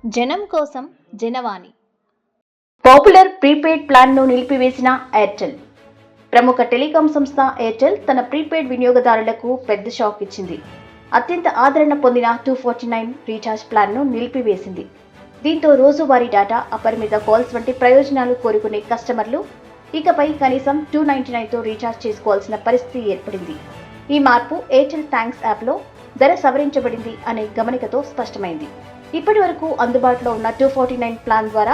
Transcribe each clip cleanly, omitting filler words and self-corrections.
జనం కోసం Janavani. Popular prepaid ప్లాన్ను నిలిపివేసిన ఎయిర్టెల్. ప్రముఖ టెలికాం సంస్థ ఎయిర్టెల్ తన ప్రీపెయిడ్ వినియోగదారులకు పెద్ద షాక్ ఇచ్చింది. అత్యంత ఆదరణ పొందిన 249 రీఛార్జ్ ప్లాన్ను నిలిపివేసింది. దీంతో రోజువారీ డేటా, అపరిమిత కాల్స్ వంటి ప్రయోజనాలు కోరుకునే కస్టమర్లు ఇకపై కనీసం 299తో రీఛార్జ్ చేసుకోవాల్సిన పరిస్థితి ఏర్పడింది. ఈ మార్పు ఎయిర్టెల్ థ్యాంక్స్ యాప్లో ధర సవరించబడింది అనే గమనికతో స్పష్టమైంది. ఇప్పటి వరకు అందుబాటులో ఉన్న 249 ప్లాన్ ద్వారా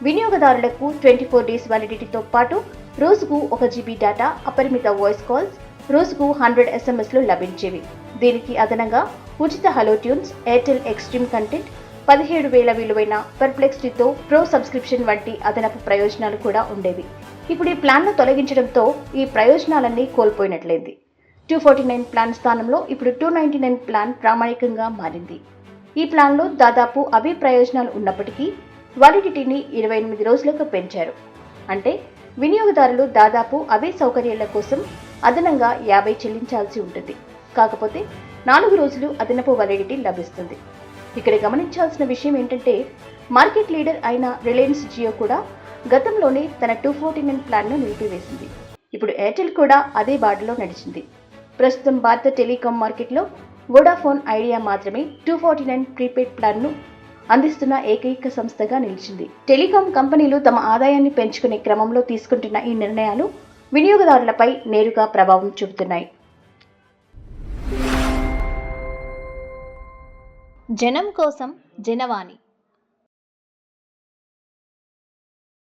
వినియోగదారులకు 24 డేస్ వ్యాలిడిటీతో పాటు రోజుకు 1 GB డేటా, అపరిమిత వాయిస్ కాల్స్, రోజుకు 100 SMSలు లభించేవి. దీనికి అదనంగా ఉచిత hello tunes, Airtel extreme content, 17,000 విలువైన పర్ప్లెక్సిటీతో ప్రో సబ్స్క్రిప్షన్ వంటి అదనపు ప్రయోజనాలు కూడా ఉండేవి. ఇప్పుడు ఈ ప్లాన్ను తొలగించడంతో ఈ ప్రయోజనాలన్నీ కోల్పోయినట్లయింది. 249 ప్లాన్ స్థానంలో ఇప్పుడు 299 ప్లాన్ ప్రామాణికంగా మారింది. ఈ ప్లాన్లో దాదాపు అవే ప్రయోజనాలు ఉన్నప్పటికీ వ్యాలిడిటీని 28 రోజులకు పెంచారు. అంటే వినియోగదారులు దాదాపు అవే సౌకర్యాల కోసం అదనంగా 50 చెల్లించాల్సి ఉంటుంది. కాకపోతే 4 రోజులు అదనపు వ్యాలిడిటీ లభిస్తుంది. ఇక్కడ గమనించాల్సిన విషయం ఏంటంటే, మార్కెట్ లీడర్ అయిన రిలయన్స్ జియో కూడా గతంలోనే తన 249 ప్లాన్ను నిలిపివేసింది. ఇప్పుడు ఎయిర్టెల్ కూడా అదే బాటలో నడిచింది. ప్రస్తుతం భారత టెలికాం మార్కెట్లో వోడాఫోన్ ఐడియా మాత్రమే 249 ప్రీపెయిడ్ ప్లాన్ను అందిస్తున్న ఏకైక సంస్థగా నిలిచింది. టెలికాం కంపెనీలు తమ ఆదాయాన్ని పెంచుకునే క్రమంలో తీసుకుంటున్న ఈ నిర్ణయాలు వినియోగదారులపై నేరుగా ప్రభావం చూపుతున్నాయి. జనం కోసం జనవాణి.